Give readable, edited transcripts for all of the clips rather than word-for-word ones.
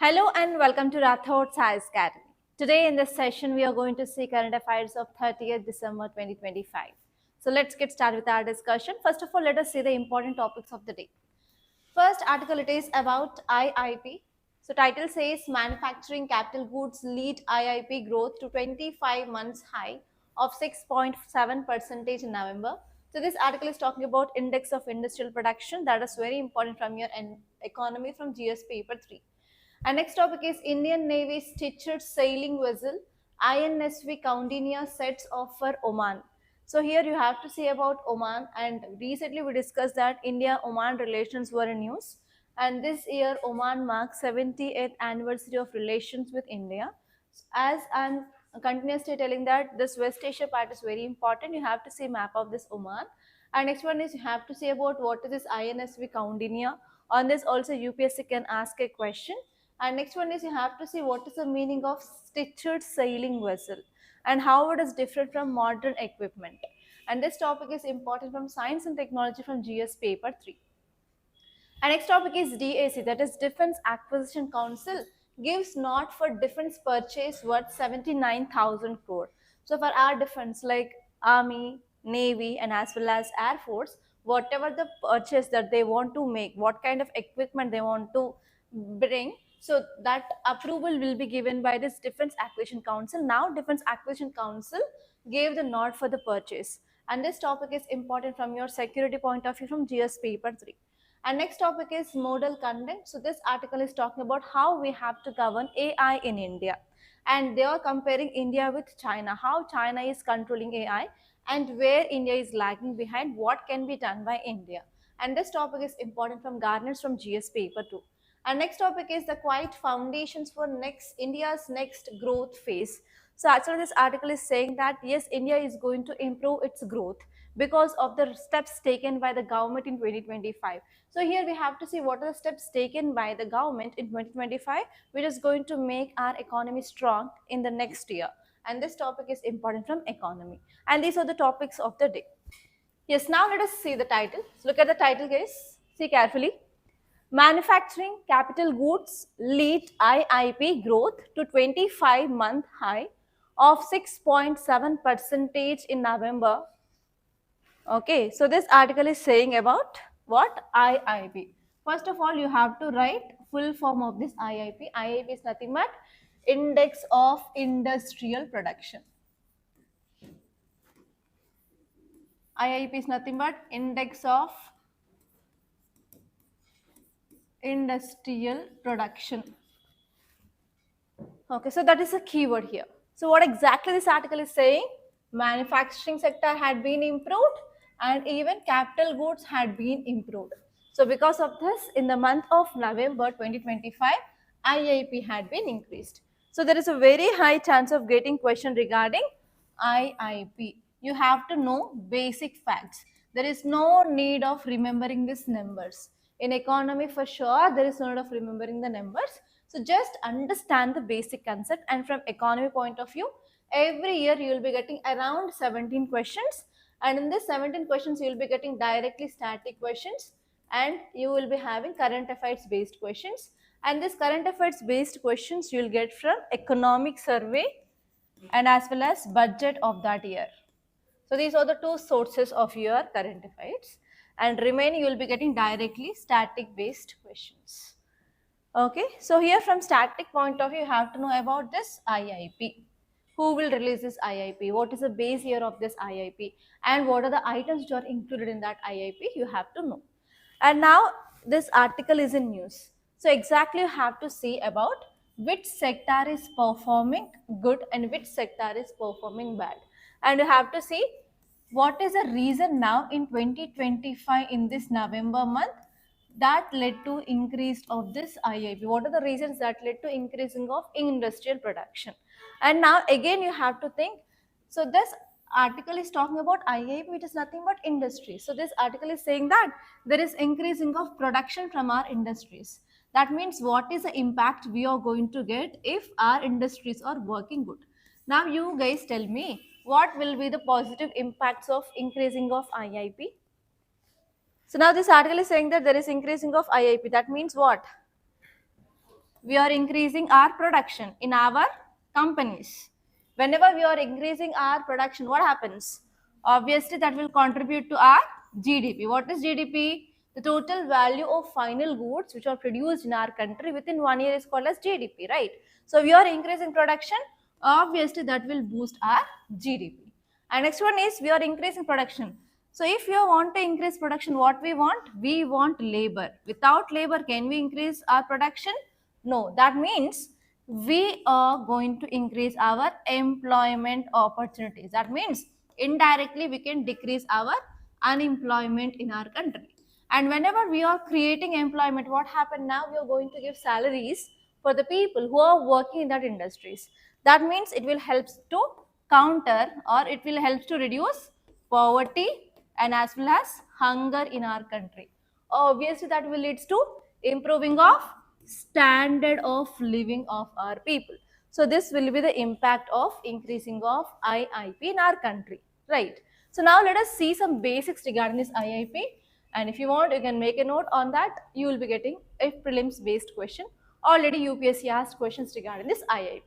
Hello and welcome to Rathod Science Academy. Today in this session, we are going to see current affairs of 30th December 2025. So let's get started with our discussion. First of all, let us see the important topics of the day. First article it is about IIP. So title says manufacturing capital goods lead IIP growth to 25 months high of 6.7% in November. So this article is talking about index of industrial production that is very important from your economy from GS paper 3. And next topic is Indian Navy Stitched sailing vessel INSV Kaundinya sets off for Oman. So here you have to see about Oman, and recently we discussed that India-Oman relations were in news, and this year Oman marks 78th anniversary of relations with India. As I'm continuously telling that this West Asia part is very important, you have to see map of this Oman. And next one is you have to see about what is this INSV Kaundinya. On this also UPSC can ask a question. And next one is you have to see what is the meaning of stitched sailing vessel and how it is different from modern equipment. And this topic is important from science and technology from GS paper 3. And next topic is DAC, that is Defense Acquisition Council gives nod for defense purchase worth 79,000 crore. So for our defense like Army, Navy and as well as Air Force, whatever the purchase that they want to make, what kind of equipment they want to bring, so that approval will be given by this Defense Acquisition Council. Now Defense Acquisition Council gave the nod for the purchase. And this topic is important from your security point of view from GS paper 3. And next topic is model content. So this article is talking about how we have to govern AI in India. And they are comparing India with China, how China is controlling AI and where India is lagging behind, what can be done by India. And this topic is important from Garners from GS paper 2. And next topic is the quiet foundations for India's next growth phase. So actually this article is saying that yes, India is going to improve its growth because of the steps taken by the government in 2025. So here we have to see what are the steps taken by the government in 2025, which is going to make our economy strong in the next year. And this topic is important from economy. And these are the topics of the day. Yes, now let us see the title. So look at the title, guys. See carefully. Manufacturing capital goods lead IIP growth to 25-month high of 6.7% in November. Okay, so this article is saying about what? IIP. First of all, you have to write full form of this IIP. IIP is nothing but Index of Industrial Production. IIP is nothing but Index of Industrial Production. Okay, so that is a keyword here. So what exactly this article is saying? Manufacturing sector had been improved and even capital goods had been improved. So because of this, in the month of November 2025, IIP had been increased. So there is a very high chance of getting question regarding IIP. You have to know basic facts. There is no need of remembering these numbers. In economy for sure, there is no need of remembering the numbers. So just understand the basic concept, and from economy point of view, every year you will be getting around 17 questions, and in this 17 questions you will be getting directly static questions, and you will be having current affairs based questions, and this current affairs based questions you will get from economic survey and as well as budget of that year. So these are the two sources of your current affairs, and remaining you will be getting directly static based questions. Okay, so here from static point of view, you have to know about this IIP. Who will release this IIP? What is the base year of this IIP? And what are the items which are included in that IIP? You have to know. And now this article is in news. So exactly you have to see about which sector is performing good and which sector is performing bad. And you have to see what is the reason now in 2025 in this November month that led to increase of this IIP. What are the reasons that led to increasing of industrial production? And now again you have to think, so this article is talking about IIP, which is nothing but industry. So this article is saying that there is increasing of production from our industries. That means what is the impact we are going to get if our industries are working good? Now you guys tell me, what will be the positive impacts of increasing of IIP? So now this article is saying that there is increasing of IIP. That means what? we are increasing our production in our companies. Whenever we are increasing our production, what happens? Obviously, that will contribute to our GDP. What is GDP? The total value of final goods which are produced in our country within 1 year is called as GDP, right? So, we are increasing production, obviously that will boost our GDP. And next one is we are increasing production. So if you want to increase production, what we want? We want labor. Without labor, can we increase our production? No. That means we are going to increase our employment opportunities. That means indirectly we can decrease our unemployment in our country. And whenever we are creating employment, what happened now? We are going to give salaries for the people who are working in that industries. That means it will help to counter, or it will help to reduce poverty and as well as hunger in our country. Obviously that will lead to improving of standard of living of our people. So this will be the impact of increasing of IIP in our country, right? So now let us see some basics regarding this IIP, and if you want you can make a note on that. You will be getting a prelims based question. Already UPSC asked questions regarding this IIP.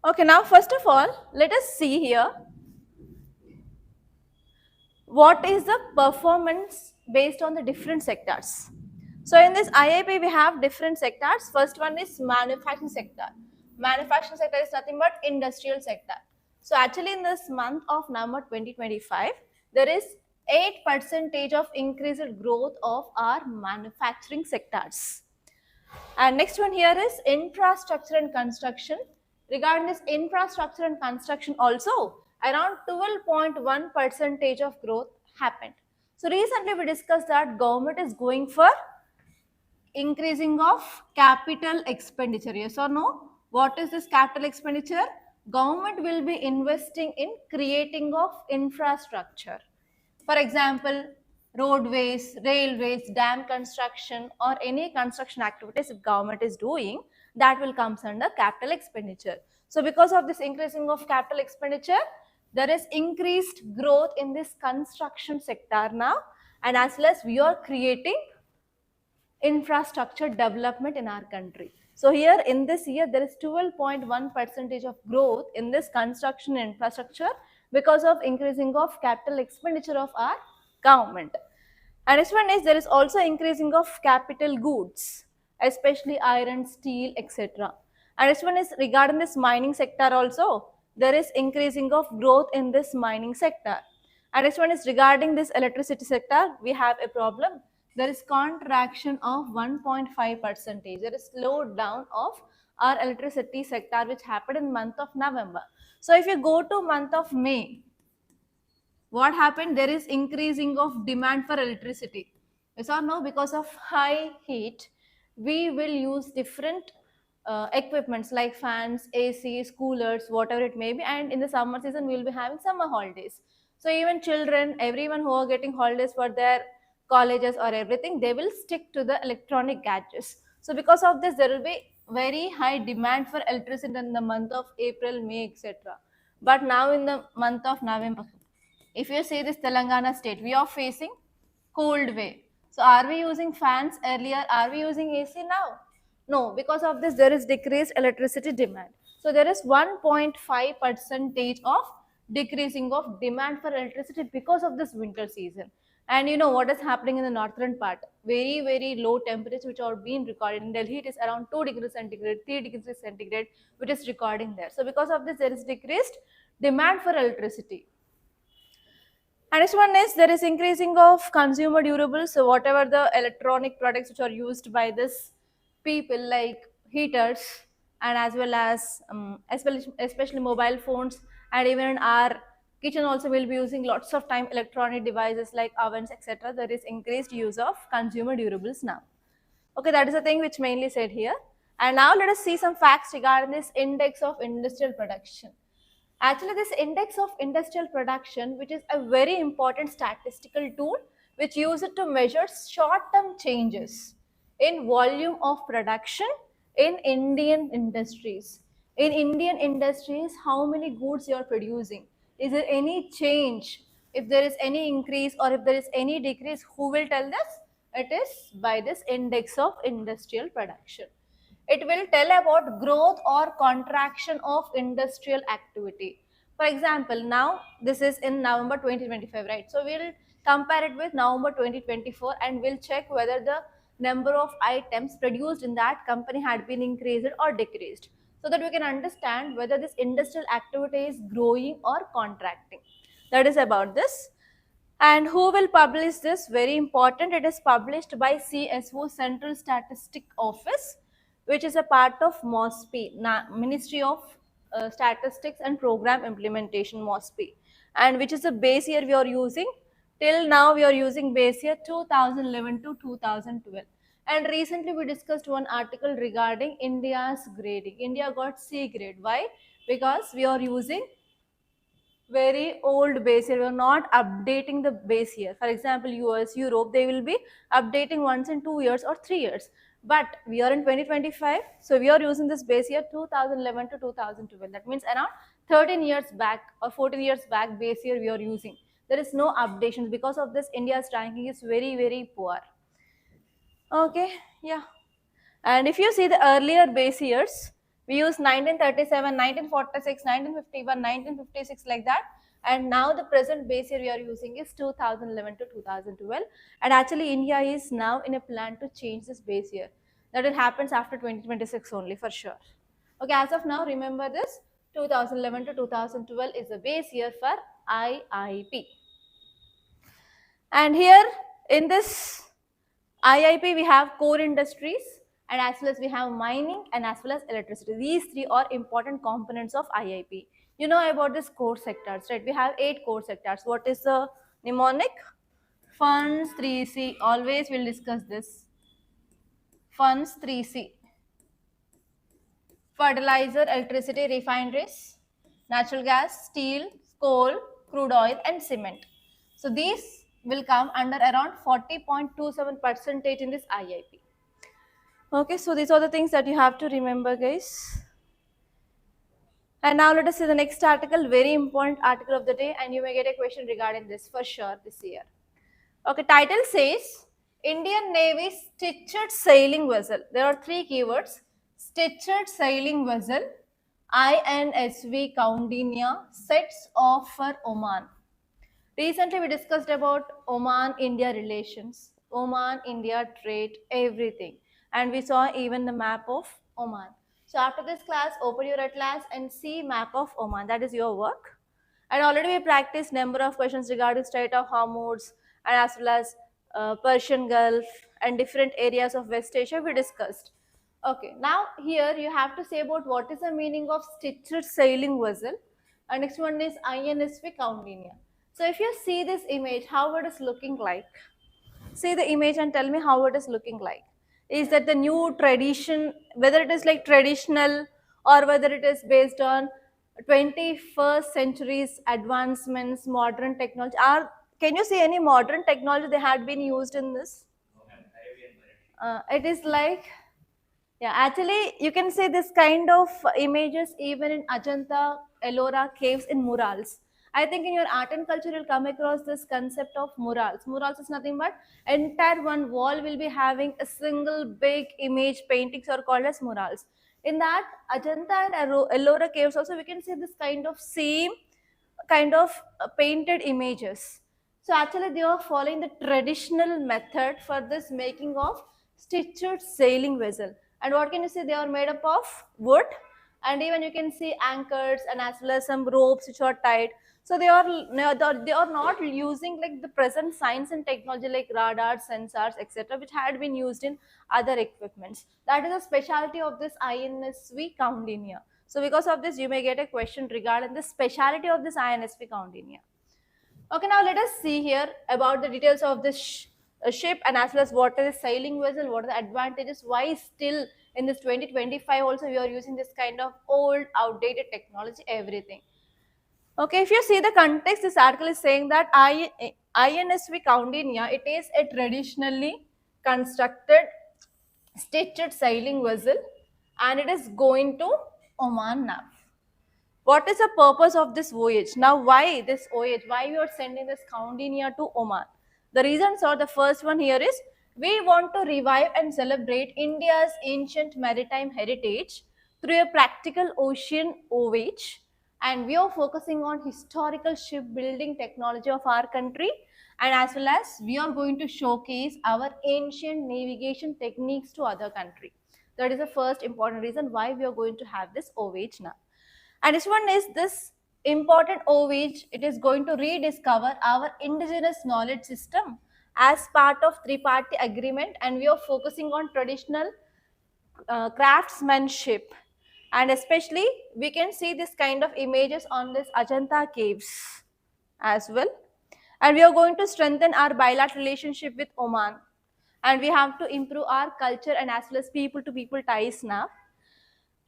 Okay, now first of all, let us see here what is the performance based on the different sectors. So in this IIP, we have different sectors. First one is manufacturing sector. Manufacturing sector is nothing but industrial sector. So actually in this month of November 2025, there is 8% of increased growth of our manufacturing sectors. And next one here is infrastructure and construction. Regarding this infrastructure and construction also, around 12.1% of growth happened. So recently we discussed that government is going for increasing of capital expenditure. Yes or no? What is this capital expenditure? Government will be investing in creating of infrastructure. For example, roadways, railways, dam construction, or any construction activities if government is doing, that will come under capital expenditure. So because of this increasing of capital expenditure, there is increased growth in this construction sector now, and as well as we are creating infrastructure development in our country. So here in this year, there is 12.1% of growth in this construction infrastructure because of increasing of capital expenditure of our government. And this one is there is also increasing of capital goods, especially iron, steel, etc. And this one is regarding this mining sector also, there is increasing of growth in this mining sector. And this one is regarding this electricity sector, we have a problem. There is contraction of 1.5%. There is slowdown of our electricity sector which happened in month of November. So if you go to month of May, what happened? There is increasing of demand for electricity. Yes or no? Because of high heat, we will use different equipments like fans, ACs, coolers, whatever it may be. And in the summer season, we will be having summer holidays. So even children, everyone who are getting holidays for their colleges or everything, they will stick to the electronic gadgets. So because of this, there will be very high demand for electricity in the month of April, May, etc. But now in the month of November, if you see this Telangana state, we are facing cold wave. So are we using fans earlier? Are we using AC now? No, because of this there is decreased electricity demand. So there is 1.5% of decreasing of demand for electricity because of this winter season. And you know what is happening in the northern part? Very, very low temperatures which are being recorded. In Delhi, it is around 2 degrees centigrade, 3 degrees centigrade, which is recording there. So because of this, there is decreased demand for electricity. And this one is there is increasing of consumer durables. So whatever the electronic products which are used by this people like heaters and as well as especially mobile phones, and even in our kitchen also will be using lots of time electronic devices like ovens, etc. There is increased use of consumer durables now. Okay, that is the thing which mainly said here. And now let us see some facts regarding this index of industrial production. Actually, this index of industrial production, which is a very important statistical tool which uses it to measure short-term changes in volume of production in Indian industries. In Indian industries, how many goods you are producing? Is there any change? If there is any increase or if there is any decrease, who will tell this? It is by this index of industrial production. It will tell about growth or contraction of industrial activity. For example, now this is in November 2025, right? So we'll compare it with November 2024 and we'll check whether the number of items produced in that company had been increased or decreased, so that we can understand whether this industrial activity is growing or contracting. That is about this. And who will publish this? Very important. It is published by CSO, Central Statistic Office, which is a part of MOSPI, Ministry of Statistics and Program Implementation, MOSPI, and which is the base year we are using. Till now, we are using base year 2011 to 2012. And recently, we discussed one article regarding India's grading. India got C grade. Why? Because we are using very old base year. We are not updating the base year. For example, US, Europe, they will be updating once in 2 years or 3 years. But we are in 2025, so we are using this base year 2011 to 2012. That means around 13 years back or 14 years back base year we are using. There is no updations. Because of this, India's ranking is very, very poor. Okay, yeah. And if you see the earlier base years, we use 1937, 1946, 1951, 1956 like that. And now the present base year we are using is 2011 to 2012. And actually India is now in a plan to change this base year. That it happens after 2026 only for sure. Okay, as of now, remember this 2011 to 2012 is the base year for IIP. And here in this IIP, we have core industries, and as well as we have mining and as well as electricity. These three are important components of IIP. You know about this core sectors, right? We have 8 core sectors. What is the mnemonic? Funds 3C. Always we'll discuss this. Funds 3C. Fertilizer, electricity, refineries, natural gas, steel, coal, crude oil, and cement. So these will come under around 40.27% in this IIP. Okay, so these are the things that you have to remember, guys. And now let us see the next article, very important article of the day, and you may get a question regarding this for sure this year. Okay, title says Indian Navy stitched sailing vessel. There are 3 keywords: stitched sailing vessel, INSV Kaundinya sets off for Oman. Recently, we discussed about Oman-India relations, Oman-India trade, everything. And we saw even the map of Oman. So after this class, open your atlas and see map of Oman. That is your work. And already we practiced number of questions regarding Strait of Hormuz and as well as Persian Gulf and different areas of West Asia we discussed. Okay, now here you have to say about what is the meaning of stitched sailing vessel. And next one is INSV Kaundinya. So if you see this image, how it is looking like? See the image and tell me how it is looking like. Is that the new tradition, whether it is like traditional or whether it is based on 21st century's advancements, modern technology? Can you see any modern technology they had been used in this? It is like, yeah, actually you can see this kind of images even in Ajanta, Ellora caves in murals. I think in your art and culture you'll come across this concept of murals. Murals is nothing but entire one wall will be having a single big image paintings are called as murals. In that Ajanta and Ellora caves also we can see this kind of same kind of painted images. So actually they are following the traditional method for this making of stitched sailing vessel. And what can you see? They are made up of wood, and even you can see anchors and as well as some ropes which are tied. So they are not using like the present science and technology like radars, sensors, etc., which had been used in other equipments. That is a specialty of this INSV Kaundinya. So because of this, you may get a question regarding the specialty of this INSV Kaundinya. Okay, now let us see here about the details of this ship and as well as what is sailing vessel, what are the advantages, why still in this 2025 also we are using this kind of old outdated technology, everything. Okay, if you see the context, this article is saying that INSV Kaundinya, it is a traditionally constructed stitched sailing vessel and it is going to Oman now. What is the purpose of this voyage? Now, why this voyage? Why we are sending this Kaundinya to Oman? The reasons are, the first one here is We want to revive and celebrate India's ancient maritime heritage through a practical ocean voyage, and we are focusing on historical shipbuilding technology of our country, and as well as we are going to showcase our ancient navigation techniques to other country. That is the first important reason why we are going to have this voyage now. And this one is this important voyage. It is going to rediscover our indigenous knowledge system as part of three-party agreement, and we are focusing on traditional craftsmanship, and especially we can see this kind of images on this Ajanta caves as well. And we are going to strengthen our bilateral relationship with Oman, and we have to improve our culture and as well as people to people ties now.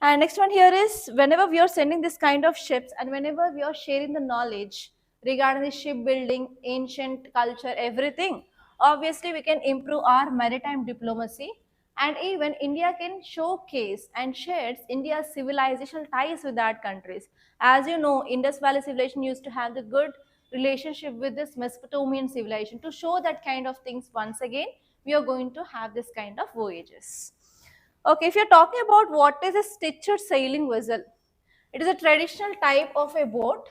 And next one here is, whenever we are sending this kind of ships and whenever we are sharing the knowledge regarding the shipbuilding, ancient culture, everything, obviously we can improve our maritime diplomacy, and even India can showcase and shares India's civilizational ties with that countries. As you know, Indus Valley civilization used to have the good relationship with this Mesopotamian civilization. To show that kind of things once again, we are going to have this kind of voyages. Okay, if you're talking about what is a stitched sailing vessel, it is a traditional type of a boat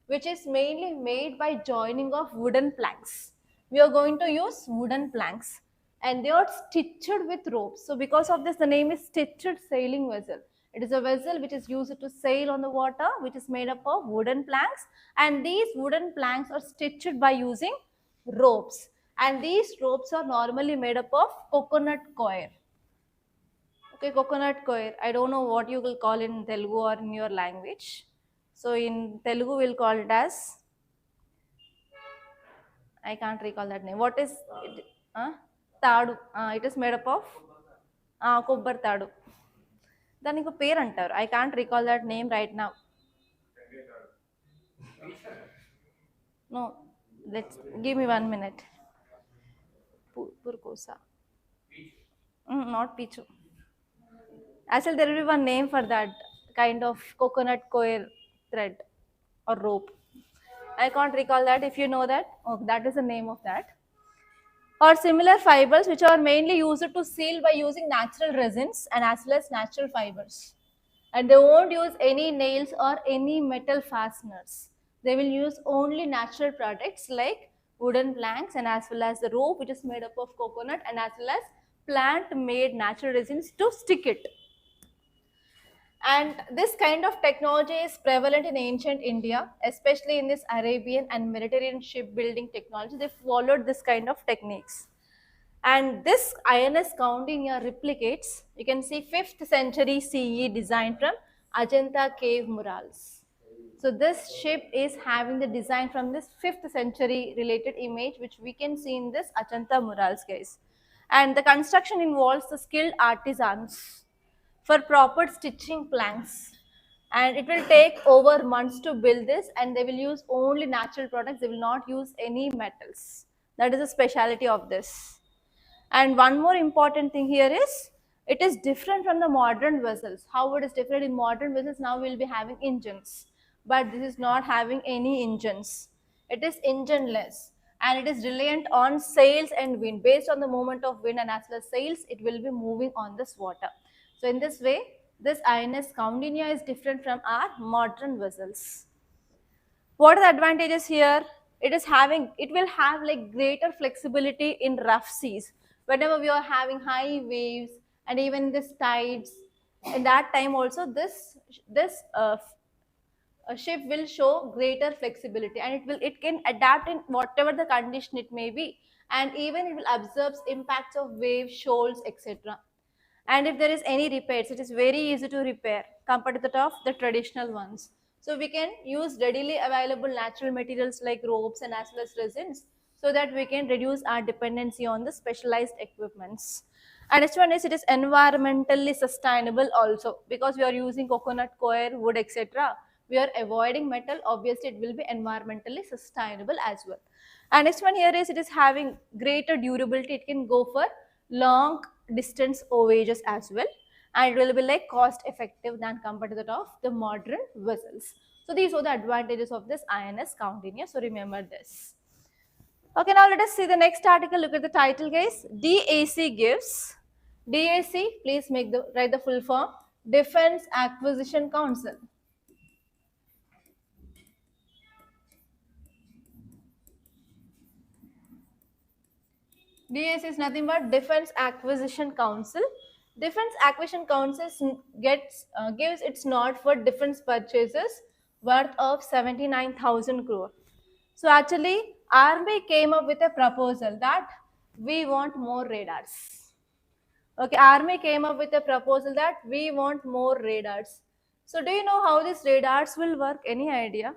which is mainly made by joining of wooden planks. We are going to use wooden planks and they are stitched with ropes. So because of this, the name is stitched sailing vessel. It is a vessel which is used to sail on the water, which is made up of wooden planks, and these wooden planks are stitched by using ropes, and these ropes are normally made up of coconut coir. Okay, coconut coir. I don't know what you will call in Telugu or in your language. So in Telugu, we'll call it as, I can't recall that name. What is it? Tadu. It is made up of కొబ్బరి తాడు. దానికి ఒక పేరు అంటారు. I can't recall that name right now. No, let's give me 1 minute. Purkosa. Not pichu. Actually, there will be one name for that kind of coconut coir thread or rope. I can't recall that. If you know that, oh, that is the name of that. Or similar fibers which are mainly used to seal by using natural resins and as well as natural fibers. And they won't use any nails or any metal fasteners. They will use only natural products like wooden planks and as well as the rope which is made up of coconut and as well as plant made natural resins to stick it. And this kind of technology is prevalent in ancient India, especially in this Arabian and Mediterranean shipbuilding technology. They followed this kind of techniques. And this INS Kaudinya replicates, you can see 5th century CE design from Ajanta cave murals. So this ship is having the design from this 5th century related image which we can see in this Ajanta murals, guys. And the construction involves the skilled artisans for proper stitching planks, and it will take over months to build this, and they will use only natural products. They will not use any metals. That is the speciality of this. And one more important thing here is it is different from the modern vessels. How it is different? In modern vessels now we will be having engines, but this is not having any engines. It is engineless and it is reliant on sails and wind. Based on the movement of wind and as well as sails, it will be moving on this water. So in this way, this INS Kaudinya is different from our modern vessels. What are the advantages here? It will have like greater flexibility in rough seas. Whenever we are having high waves and even this tides, in that time also this ship will show greater flexibility, and it can adapt in whatever the condition it may be, and even it will absorb impacts of waves, shoals, etc. And if there is any repairs, it is very easy to repair compared to that of the traditional ones. So we can use readily available natural materials like ropes and as well as resins, so that we can reduce our dependency on the specialized equipments. And next one is, it is environmentally sustainable also, because we are using coconut coir, wood, etc. We are avoiding metal. Obviously it will be environmentally sustainable as well. And next one here is, it is having greater durability. It can go for long distance voyages as well, and it will be like cost effective than compared to that of the modern vessels. So these are the advantages of this INS Kaudinya. So remember this. Okay, now let us see the next article. Look at the title, guys. DAC gives. DAC, please write the full form. Defense Acquisition Council. DAC is nothing but Defense Acquisition Council. Defense Acquisition Council gives its nod for defense purchases worth of 79,000 crore. So actually, Army came up with a proposal that we want more radars. Okay, Army came up with a proposal that we want more radars. So do you know how these radars will work? Any idea?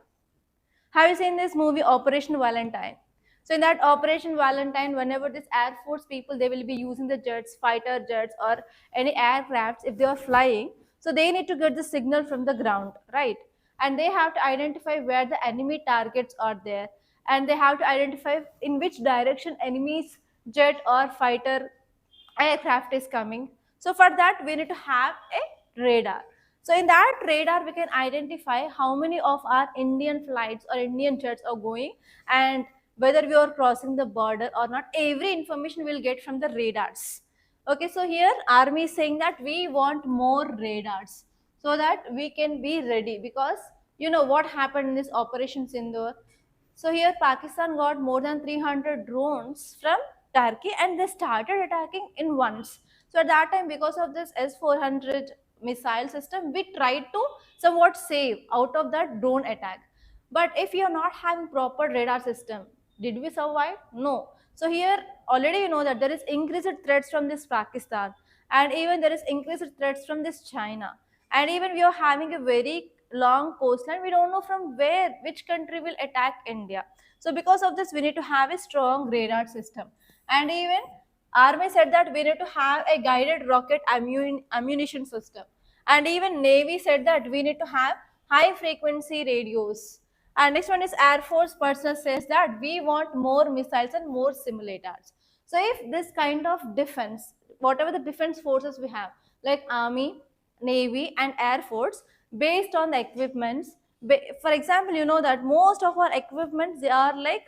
Have you seen this movie Operation Valentine? So in that Operation Valentine, whenever this Air Force people, they will be using the jets, fighter jets or any aircrafts, if they are flying, so they need to get the signal from the ground, right? And they have to identify where the enemy targets are there. And they have to identify in which direction enemy's jet or fighter aircraft is coming. So for that, we need to have a radar. So in that radar, we can identify how many of our Indian flights or Indian jets are going and whether we are crossing the border or not. Every information we'll get from the radars. Okay, so here Army is saying that we want more radars so that we can be ready, because you know what happened in this Operation Sindoor. So here Pakistan got more than 300 drones from Turkey and they started attacking in once. So at that time, because of this S-400 missile system, we tried to somewhat save out of that drone attack. But if you are not having proper radar system, did we survive? No. So here already you know that there is increased threats from this Pakistan, and even there is increased threats from this China, and even we are having a very long coastline. We don't know from where, which country will attack India. So because of this, we need to have a strong radar system. And even Army said that we need to have a guided rocket ammunition system. And even Navy said that we need to have high frequency radios. And next one is Air Force personnel says that we want more missiles and more simulators. So if this kind of defense, whatever the defense forces we have, like Army, Navy and Air Force, based on the equipments, for example, you know that most of our equipments, they are like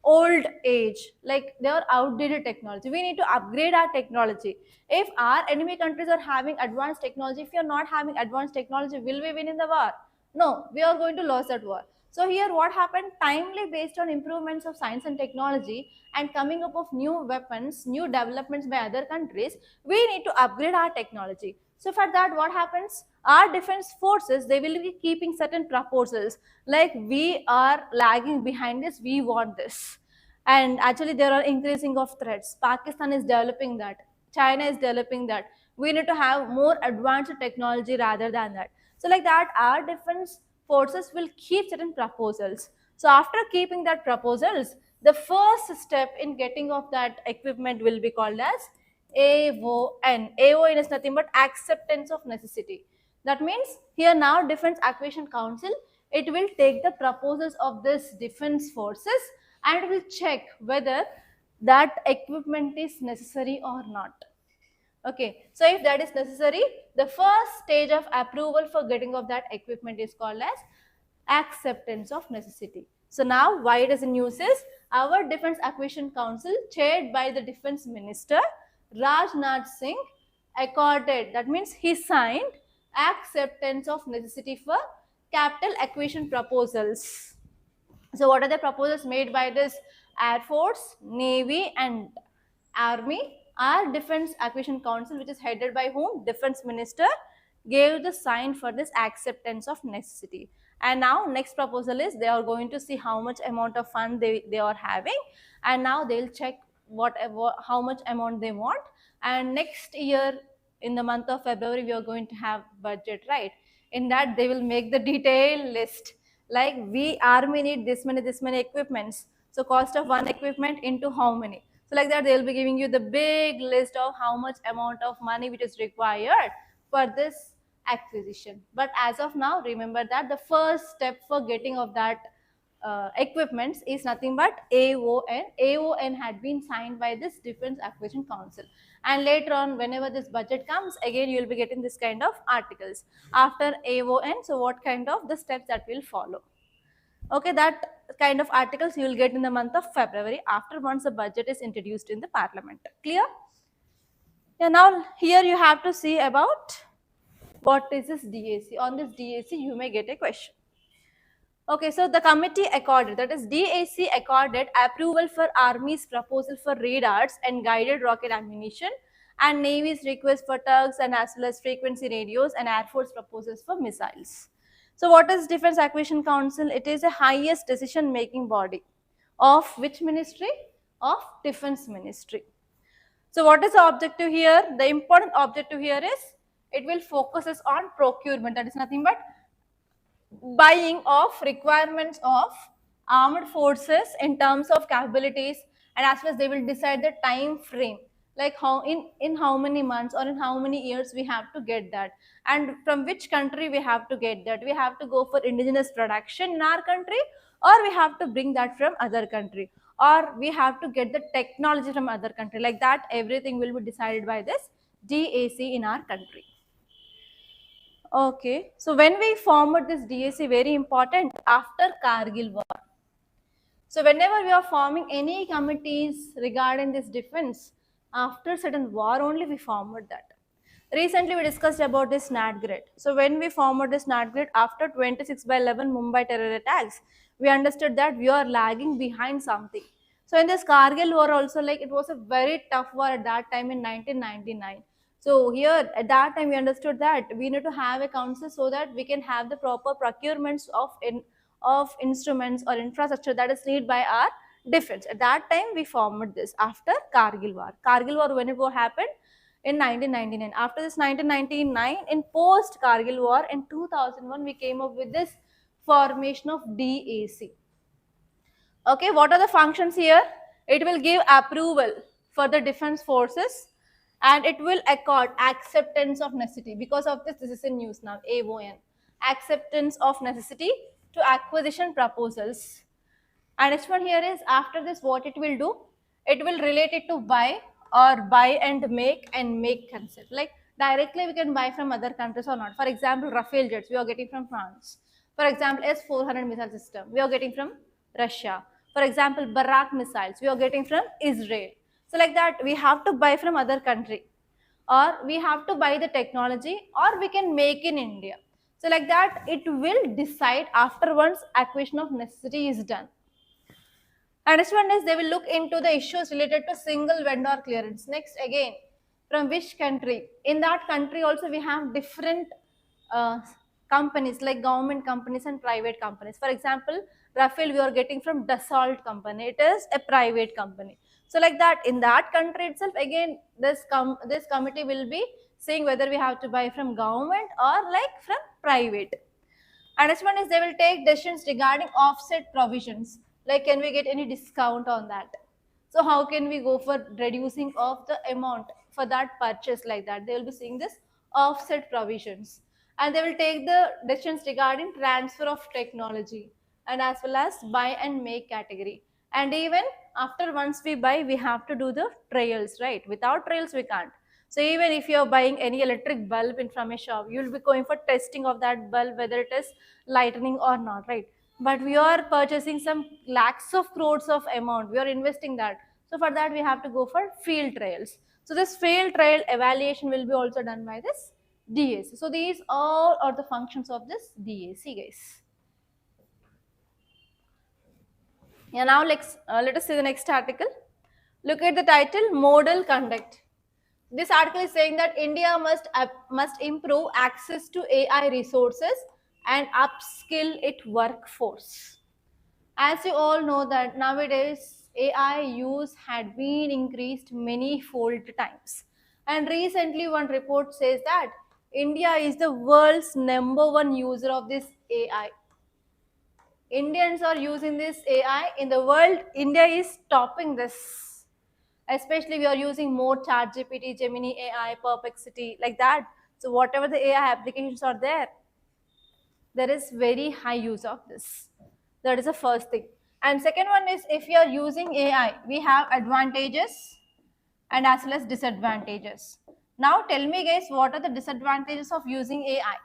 old age, like they are outdated technology. We need to upgrade our technology. If our enemy countries are having advanced technology, if you're not having advanced technology, will we win in the war? No, we are going to lose that war. So here what happened, timely based on improvements of science and technology and coming up of new weapons, new developments by other countries, we need to upgrade our technology. So for that, what happens, our defense forces, they will be keeping certain proposals like we are lagging behind this, we want this. And actually there are increasing of threats. Pakistan is developing that, China is developing that. We need to have more advanced technology rather than that. So like that, our defense forces will keep certain proposals. So after keeping that proposals, the first step in getting of that equipment will be called as AON. AON is nothing but acceptance of necessity. That means here now Defense Acquisition Council, it will take the proposals of this defense forces and will check whether that equipment is necessary or not. Okay, so if that is necessary, the first stage of approval for getting of that equipment is called as acceptance of necessity. So now why it is in news is, our Defense Acquisition Council chaired by the Defense Minister Rajnath Singh accorded, that means he signed acceptance of necessity for capital acquisition proposals. So what are the proposals made by this Air Force, Navy and Army? Our Defense Acquisition Council, which is headed by whom? Defense Minister, gave the sign for this acceptance of necessity. And now next proposal is, they are going to see how much amount of fund they are having, and now they'll check whatever how much amount they want. And next year in the month of February, we are going to have budget, right? In that they will make the detailed list, like we Army need this many equipments, so cost of one equipment into how many. So like that, they will be giving you the big list of how much amount of money which is required for this acquisition. But as of now, remember that the first step for getting of that equipments is nothing but AON. AON had been signed by this Defense Acquisition Council. And later on, whenever this budget comes, again you will be getting this kind of articles after AON. So what kind of the steps that will follow? Okay, that kind of articles you will get in the month of February after once the budget is introduced in the parliament. Clear? Yeah, now here you have to see about what is this DAC. On this DAC you may get a question. Okay, so the committee accorded, that is DAC accorded approval for Army's proposal for radars and guided rocket ammunition, and Navy's request for tugs, and as well as frequency radios, and Air Force proposals for missiles. So what is Defense Acquisition Council? It is the highest decision making body of which ministry? Of Defense Ministry. So what is the objective here? The important objective here is it will focuses on procurement, that is nothing but buying of requirements of armed forces in terms of capabilities, and as well as they will decide the time frame, like how in how many months or in how many years we have to get that, and from which country we have to get that. We have to go for indigenous production in our country, or we have to bring that from other country, or we have to get the technology from other country. Like that, everything will be decided by this DAC in our country. Okay, so when we formed this DAC, very important, after Kargil war. So whenever we are forming any committees regarding this defense, after certain war only we formed that. Recently we discussed about this NATGRID. So when we formed this NATGRID after 26/11 Mumbai terror attacks, we understood that we are lagging behind something. So in this Kargil war also, like, it was a very tough war at that time in 1999. So here at that time we understood that we need to have a council so that we can have the proper procurements of instruments or infrastructure that is needed by our defense. At that time we formed this after Kargil war. Kargil war, when it happened? In 1999. After this 1999, in post Kargil war in 2001, we came up with this formation of DAC. Okay, what are the functions here? It will give approval for the defense forces, and it will accord acceptance of necessity. Because of this is in news now, AON, acceptance of necessity to acquisition proposals. And next one here is, after this, what it will do? It will relate it to buy or buy and make concept. Like directly we can buy from other countries or not. For example, Rafale jets we are getting from France. For example, S-400 missile system we are getting from Russia. For example, Barak missiles we are getting from Israel. So like that, we have to buy from other country, or we have to buy the technology, or we can make in India. So like that, it will decide after once acquisition of necessity is done. And next one is, they will look into the issues related to single vendor clearance. Next, again, from which country? In that country also we have different companies, like government companies and private companies. For example, Rafale we are getting from Dassault company. It is a private company. So like that, in that country itself, again, this committee will be saying whether we have to buy from government or like from private. And next one is, they will take decisions regarding offset provisions. Like, can we get any discount on that? So how can we go for reducing of the amount for that purchase? Like that, they will be seeing this offset provisions. And they will take the decisions regarding transfer of technology, and as well as buy and make category. And even after once we buy, we have to do the trials, right? Without trials we can't. So even if you are buying any electric bulb from a shop, you will be going for testing of that bulb, whether it is lightning or not, right? But we are purchasing some lakhs of crores of amount, we are investing that. So for that we have to go for field trials. So this field trial evaluation will be also done by this DAC. So these all are the functions of this DAC, guys. Yeah, now let us see the next article. Look at the title, Model Conduct. This article is saying that India must improve access to AI resources and upskill its workforce. As you all know that nowadays AI use had been increased many fold times. And recently one report says that India is the world's #1 user of this AI. Indians are using this AI in the world. India is topping this. Especially we are using more ChatGPT, Gemini AI, Perplexity, like that. So whatever the AI applications are there is very high use of this. That is the first thing. And second one is, if you are using AI, we have advantages and as well as disadvantages. Now tell me guys, what are the disadvantages of using AI?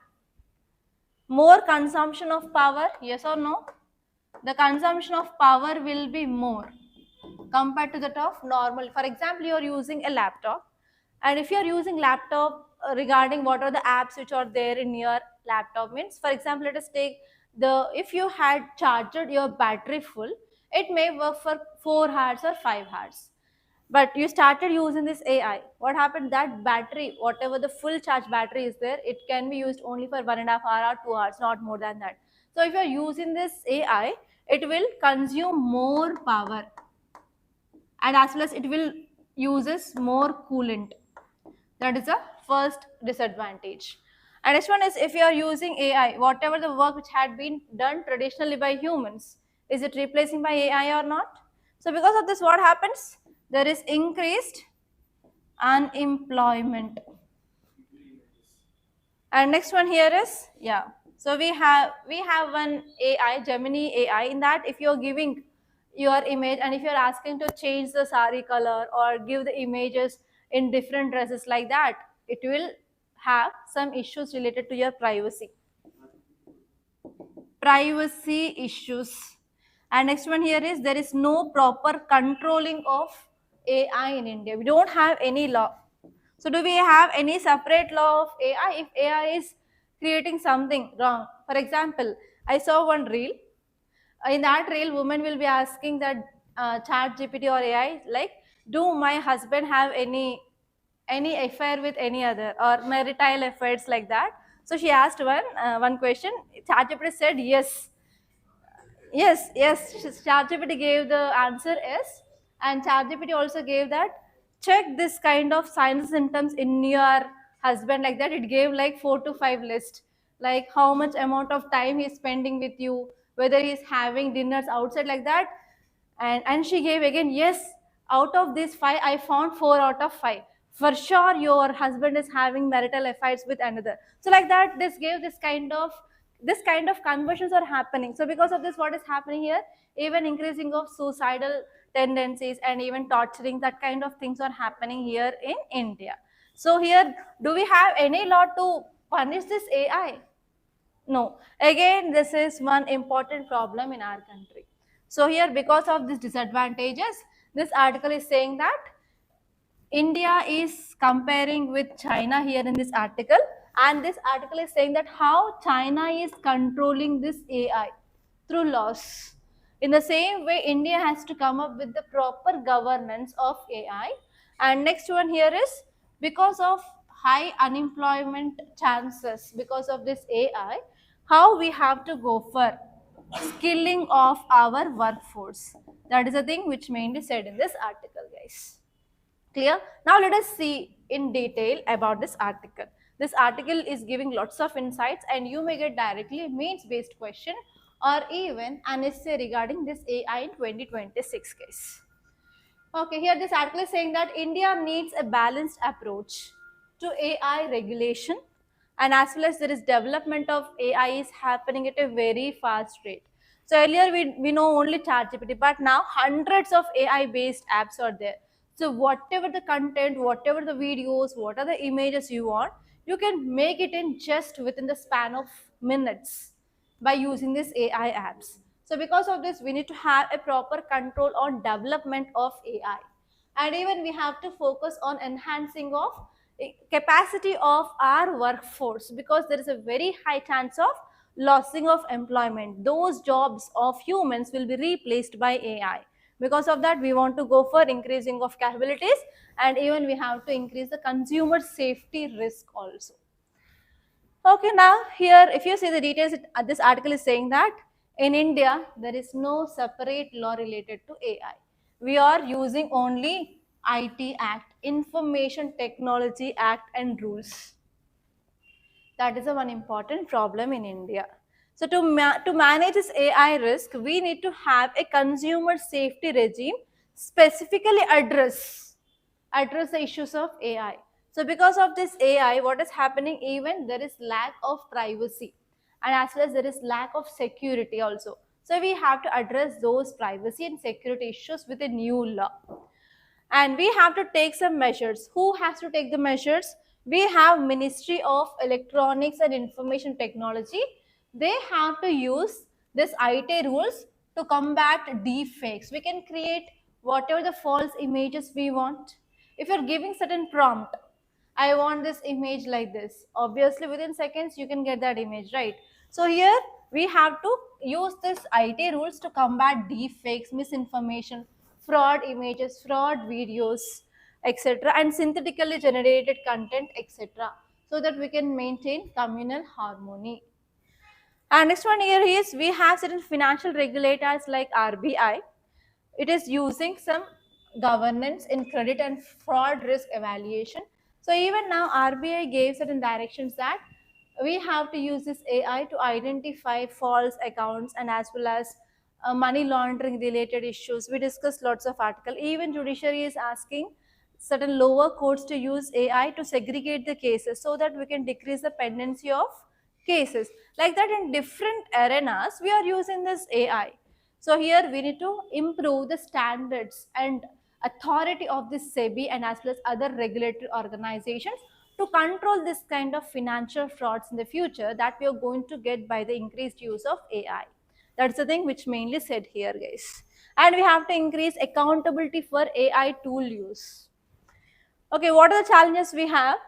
More consumption of power, yes or no? the consumption of power will be more compared to that of normal. For example, you are using a laptop, and if you are using laptop regarding what are the apps which are there in your laptop, means for example, let us take the, if you had charged your battery full, it may work for 4 hours or 5 hours, but you started using this AI. What happened, that battery, whatever the full charge battery is there, it can be used only for 1.5 hour or 2 hours, not more than that. So if you are using this AI, it will consume more power, and as well as it will uses more coolant. That is the first disadvantage. And next one is, if you are using AI, whatever the work which had been done traditionally by humans, is it replacing by AI or not? So because of this, what happens? There is increased unemployment. And next one here is, yeah. So we have one AI, Gemini AI. In that, if you're giving your image and if you're asking to change the sari color or give the images in different dresses like that, it will have some issues related to your privacy. Privacy issues. And next one here is, there is no proper controlling of AI in India. We don't have any law. So do we have any separate law of AI if AI is creating something wrong? For example, I saw one reel. In that reel, woman will be asking that chat GPT or AI, like, do my husband have any affair with any other or marital affairs, like that. So she asked one question. Chat GPT said yes. Yes. ChatGPT gave the answer yes, and ChatGPT also gave that, check this kind of signs and symptoms in your husband, like that. It gave like 4 to 5 list, like how much amount of time he's spending with you, whether he's having dinners outside, like that. And she gave again yes. Out of these 5, I found 4 out of 5. For sure, your husband is having marital affairs with another. So like that, this gave this kind of conversions are happening. So because of this, what is happening here, even increasing of suicidal tendencies and even torturing, that kind of things are happening here in India. So here, do we have any law to punish this AI? No. Again, this is one important problem in our country. So here, because of these disadvantages, this article is saying that India is comparing with China here in this article, and this article is saying that how China is controlling this AI through laws. In the same way, India has to come up with the proper governance of AI. And next one here is, because of high unemployment chances because of this AI, how we have to go for skilling of our workforce. That is the thing which mainly said in this article, guys. Clear? Now let us see in detail about this article. This article is giving lots of insights, and you may get directly means based question or even an essay regarding this AI in 2026 case. Okay, here this article is saying that India needs a balanced approach to AI regulation, and as well as there is development of AI is happening at a very fast rate. So earlier we know only ChatGPT, but now hundreds of AI based apps are there. So whatever the content, whatever the videos, what are the images you want, you can make it in just within the span of minutes by using these AI apps. So because of this, we need to have a proper control on development of AI. And even we have to focus on enhancing of capacity of our workforce, because there is a very high chance of losing of employment. Those jobs of humans will be replaced by AI. Because of that, we want to go for increasing of capabilities, and even we have to increase the consumer safety risk also. Okay, now here, if you see the details, this article is saying that in India, there is no separate law related to AI. We are using only IT Act, Information Technology Act and rules. That is a one important problem in India. So to manage this AI risk, we need to have a consumer safety regime specifically address the issues of AI. So because of this AI, what is happening, even there is lack of privacy, and as well as there is lack of security also. So we have to address those privacy and security issues with a new law. And we have to take some measures. Who has to take the measures? We have Ministry of Electronics and Information Technology. They have to use this IT rules to combat deepfakes. We can create whatever the false images we want. If you're giving certain prompt, I want this image like this. Obviously, within seconds, you can get that image, right? So here we have to use this IT rules to combat deepfakes, misinformation, fraud images, fraud videos, etc., and synthetically generated content, etc., so that we can maintain communal harmony. And next one here is we have certain financial regulators like RBI. It is using some governance in credit and fraud risk evaluation. So even now RBI gave certain directions that we have to use this AI to identify false accounts and as well as money laundering related issues. We discussed lots of articles. Even judiciary is asking certain lower courts to use AI to segregate the cases so that we can decrease the pendency of cases. Like that in different arenas, we are using this AI. So here we need to improve the standards and authority of this SEBI and as well as other regulatory organizations to control this kind of financial frauds in the future that we are going to get by the increased use of AI. That's the thing which mainly said here, guys. And we have to increase accountability for AI tool use. Okay, what are the challenges we have?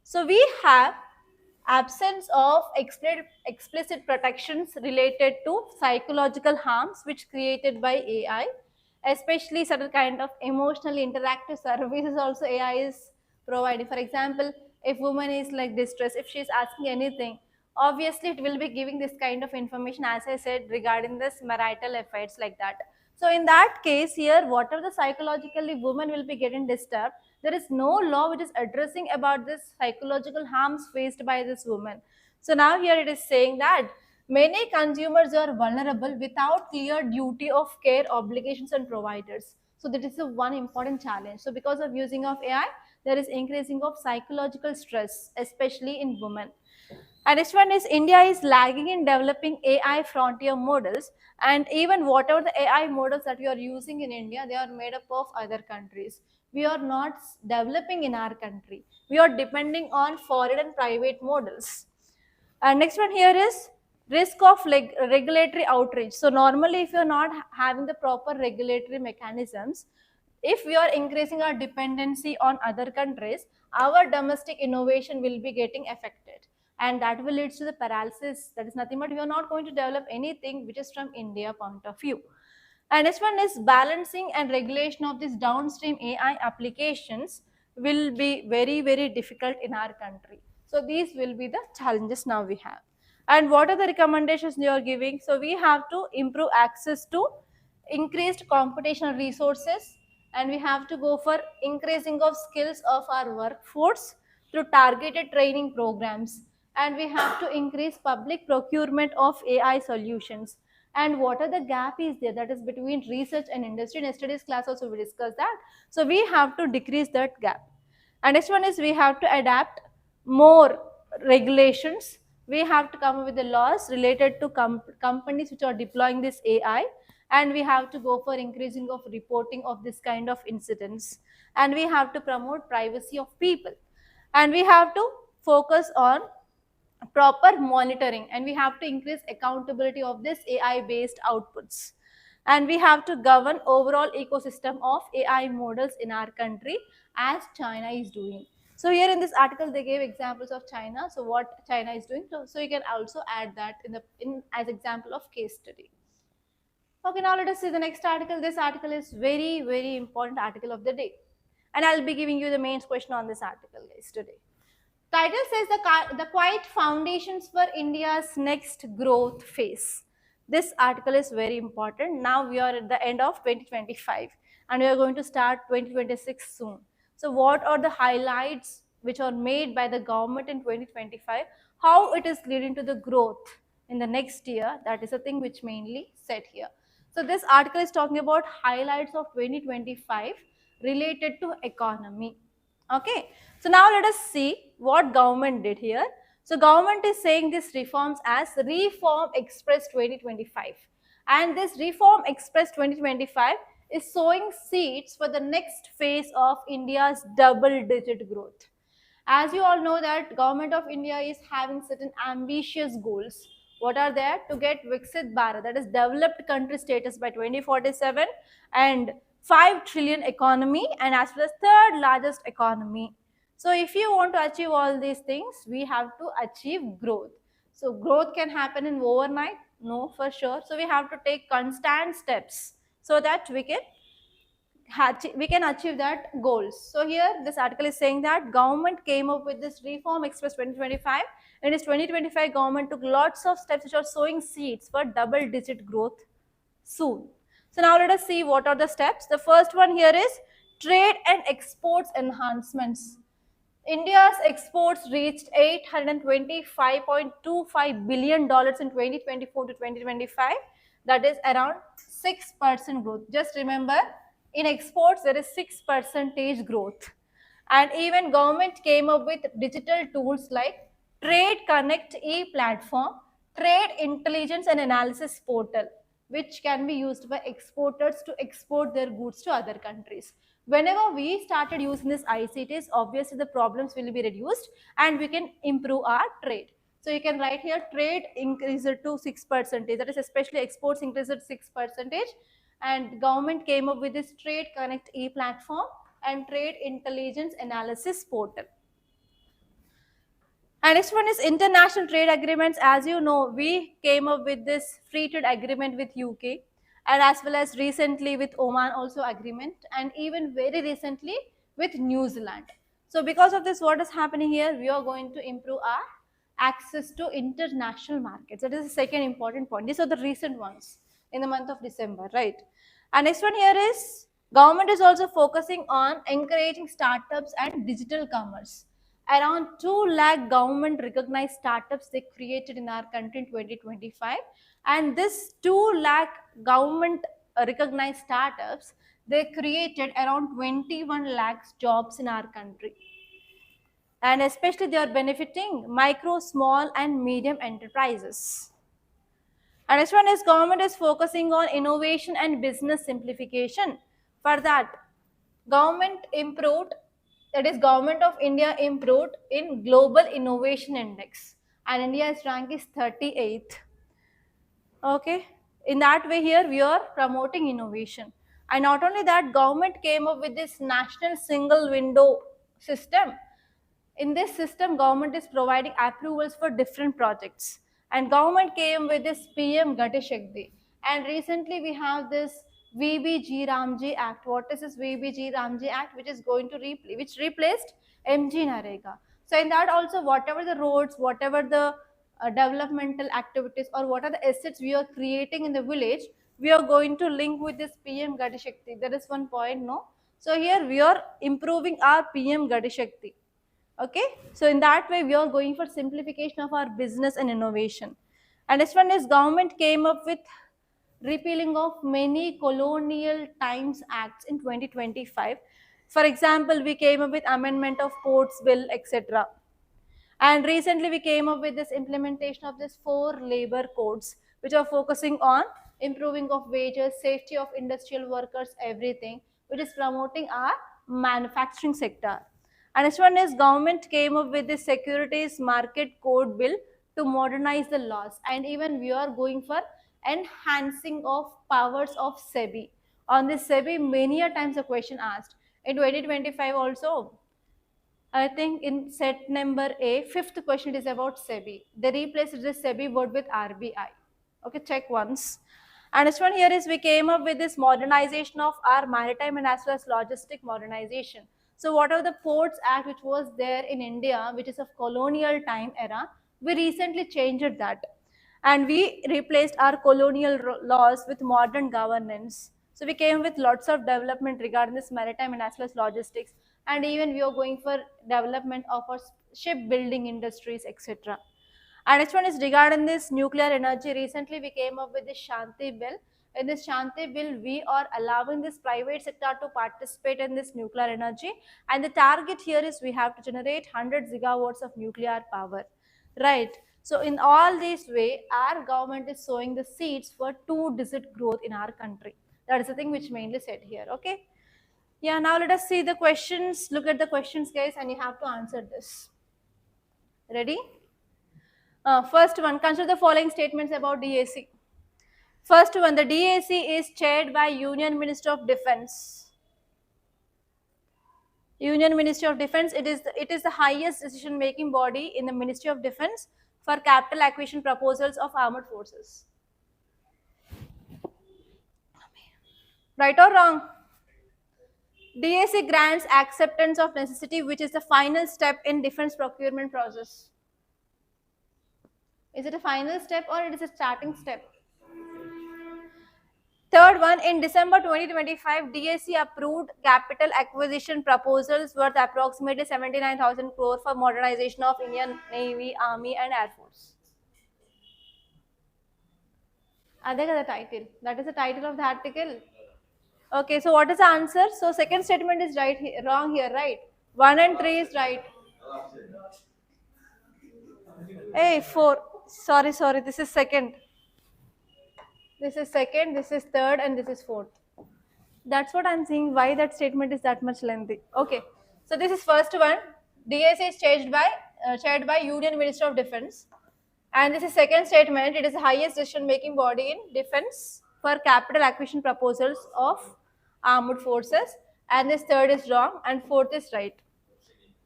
So we have absence of explicit protections related to psychological harms which created by AI, especially certain kind of emotionally interactive services also AI is providing. For example, if woman is like distressed, if she is asking anything, obviously it will be giving this kind of information as I said regarding this marital affairs like that. So in that case here, whatever the psychologically woman will be getting disturbed, there is no law which is addressing about this psychological harms faced by this woman. So now here it is saying that many consumers are vulnerable without clear duty of care obligations and providers. So that is the one important challenge. So because of using of AI, there is increasing of psychological stress, especially in women. And next one is India is lagging in developing AI frontier models, and even whatever the AI models that we are using in India, they are made up of other countries. We are not developing in our country. We are depending on foreign and private models. And next one here is risk of regulatory outreach. So normally if you're not having the proper regulatory mechanisms, if we are increasing our dependency on other countries, our domestic innovation will be getting affected. And that will lead to the paralysis. That is nothing but we are not going to develop anything which is from India point of view. And next one is balancing and regulation of these downstream AI applications will be very, very difficult in our country. So these will be the challenges now we have. And what are the recommendations you are giving? So we have to improve access to increased computational resources, and we have to go for increasing of skills of our workforce through targeted training programs, and we have to increase public procurement of AI solutions. And what are the gap is there, that is between research and industry. In yesterday's class also we discussed that. So we have to decrease that gap. And next one is we have to adapt more regulations. We have to come up with the laws related to companies which are deploying this AI, and we have to go for increasing of reporting of this kind of incidents, and we have to promote privacy of people, and we have to focus on proper monitoring, and we have to increase accountability of this AI based outputs, and we have to govern overall ecosystem of AI models in our country as China is doing. So here in this article they gave examples of China, so what China is doing, so you can also add that in as example of case study. Okay, now let us see the next article. This article is very, very important article of the day, and I'll be giving you the main question on this article, guys, today. Title says the quiet foundations for India's next growth phase. This article is very important. Now we are at the end of 2025 and we are going to start 2026 soon. So what are the highlights which are made by the government in 2025? How it is leading to the growth in the next year? That is the thing which mainly said here. So this article is talking about highlights of 2025 related to economy. Okay, so now let us see what government did here. So government is saying this reforms as Reform Express 2025, and this Reform Express 2025 is sowing seeds for the next phase of India's double-digit growth. As you all know that government of India is having certain ambitious goals. What are there? To get Viksit Bharat, that is developed country status by 2047, and 5 trillion economy, and as well as third largest economy. So if you want to achieve all these things, we have to achieve growth. So growth can happen in overnight? No, for sure. So we have to take constant steps so that we can achieve that goals. So here this article is saying that government came up with this Reform Express 2025. In its 2025, government took lots of steps which are sowing seeds for double-digit growth soon. So now let us see what are the steps. The first one here is trade and exports enhancements. India's exports reached $825.25 billion in 2024 to 2025. That is around 6% growth. Just remember, in exports, there is 6% growth. And even government came up with digital tools like Trade Connect e-platform, Trade Intelligence and Analysis portal, which can be used by exporters to export their goods to other countries. Whenever we started using this ICTs, obviously the problems will be reduced and we can improve our trade. So you can write here trade increased to 6%, that is especially exports increased 6%, and government came up with this Trade Connect e-platform and Trade Intelligence Analysis portal. And next one is international trade agreements. As you know, we came up with this free trade agreement with UK, and as well as recently with Oman also agreement, and even very recently with New Zealand. So because of this, what is happening here? We are going to improve our access to international markets. That is the second important point. These are the recent ones in the month of December, right? And next one here is government is also focusing on encouraging startups and digital commerce. Around 2 lakh government recognized startups they created in our country in 2025, and this 2 lakh government recognized startups, they created around 21 lakhs jobs in our country, and especially they are benefiting micro, small and medium enterprises. And next one is government is focusing on innovation and business simplification. For that, government improved, that is government of India improved in global innovation index, and India's rank is 38th. Okay, in that way here we are promoting innovation. And not only that, government came up with this national single window system. In this system, government is providing approvals for different projects, and government came with this PM Gati Shakti. And recently we have this VBG Ramji Act. What is this VBG Ramji Act? Which is going to which replaced MG Narega. So in that also, whatever the roads, whatever the developmental activities, or what are the assets we are creating in the village, we are going to link with this PM Gati Shakti. That is one point, no? So here we are improving our PM Gati Shakti. Okay, so in that way we are going for simplification of our business and innovation. And this one is government came up with repealing of many colonial times acts in 2025. For example, we came up with amendment of ports bill, etc. And recently we came up with this implementation of this 4 labor codes, which are focusing on improving of wages, safety of industrial workers, everything, which is promoting our manufacturing sector. And next one is government came up with this securities market code bill to modernize the laws, and even we are going for enhancing of powers of SEBI. On this SEBI, many a times a question asked. In 2025 also, I think in set number A, 5th question is about SEBI. They replaced the SEBI word with RBI. Okay, check once. And this one here is we came up with this modernization of our maritime and as well as logistic modernization. So whatever the Ports Act which was there in India, which is of colonial time era, we recently changed that. And we replaced our colonial laws with modern governance. So we came with lots of development regarding this maritime and as well as logistics. And even we are going for development of our shipbuilding industries, etc. And next one is regarding this nuclear energy. Recently we came up with this Shanti bill. In this Shanti bill, we are allowing this private sector to participate in this nuclear energy, and the target here is we have to generate 100 gigawatts of nuclear power, right? So in all these way, our government is sowing the seeds for 2-digit growth in our country. That is the thing which mainly said here. Okay, yeah, now let us see the questions. Look at the questions, guys, and you have to answer this. Ready? First one, consider the following statements about DAC. First one, the DAC is chaired by Union Minister of Defense. Union Ministry of Defense, it is the highest decision making body in the Ministry of Defense for capital acquisition proposals of armed forces. Right or wrong? DAC grants acceptance of necessity, which is the final step in defense procurement process. Is it a final step or it is a starting step? Third one, in December 2025, DAC approved capital acquisition proposals worth approximately 79,000 crore for modernization of Indian Navy, Army and Air Force. The title. That is the title of the article. Okay, so what is the answer? So second statement is wrong here, right? 1 and 3 is right. Hey, 4. Sorry, this is second. This is second, this is third, and this is fourth. That's what I'm saying, why that statement is that much lengthy. Okay, so this is first one. DAC is chaired by Union Minister of Defense. And this is second statement. It is the highest decision-making body in defense for capital acquisition proposals of armed forces. And this third is wrong, and fourth is right.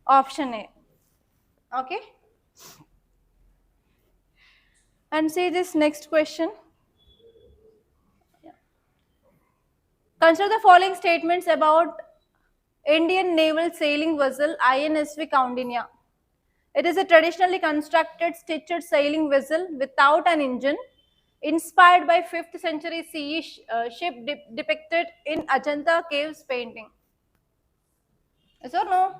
Option A. Okay. And see this next question. Consider the following statements about Indian naval sailing vessel INSV Kaundinya. It is a traditionally constructed stitched sailing vessel without an engine, inspired by 5th century CE ship depicted in Ajanta caves painting. Yes or no?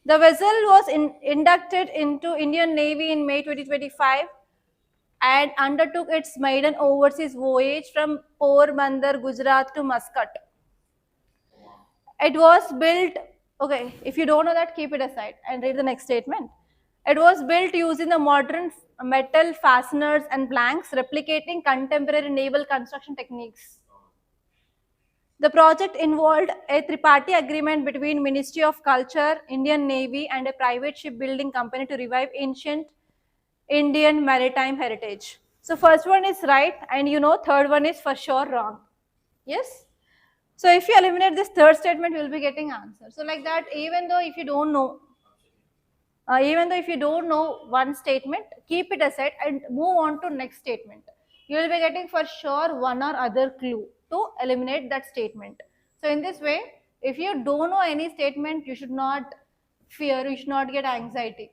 The vessel was inducted into Indian Navy in May 2025 and undertook its maiden overseas voyage from Porbandar, Gujarat to Muscat. It was built, okay, if you don't know that, keep it aside and read the next statement. It was built using the modern metal fasteners and blanks, replicating contemporary naval construction techniques. The project involved a tripartite agreement between Ministry of Culture, Indian Navy and a private shipbuilding company to revive ancient Indian maritime heritage. So first one is right, and third one is for sure wrong. Yes? So if you eliminate this third statement, you will be getting answer. So like that, even though if you don't know one statement, keep it aside and move on to next statement. You will be getting for sure one or other clue to eliminate that statement. So in this way, if you don't know any statement, you should not fear, you should not get anxiety.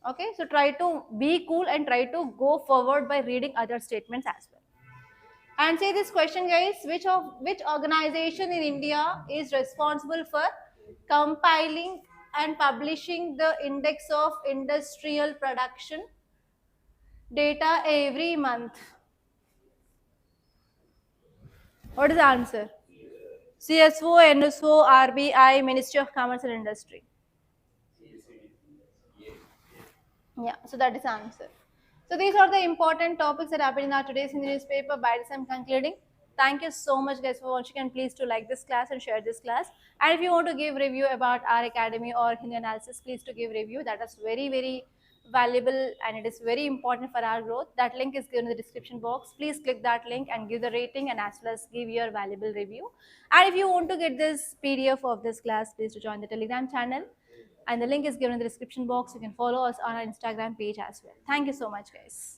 Okay, so try to be cool and try to go forward by reading other statements as well. And say this question, guys, which organization in India is responsible for compiling and publishing the index of industrial production data every month? What is the answer? CSO, NSO, RBI, Ministry of Commerce and Industry. Yeah, so that is the answer. So these are the important topics that happened in our today's Hindi newspaper. By this I'm concluding. Thank you so much guys for watching, and please do like this class and share this class. And if you want to give review about our academy or Hindi analysis, please to give review. That is very, very valuable and it is very important for our growth. That link is given in the description box. Please click that link and give the rating and as well as give your valuable review. And if you want to get this PDF of this class, please to join the Telegram channel. And the link is given in the description box. You can follow us on our Instagram page as well. Thank you so much, guys.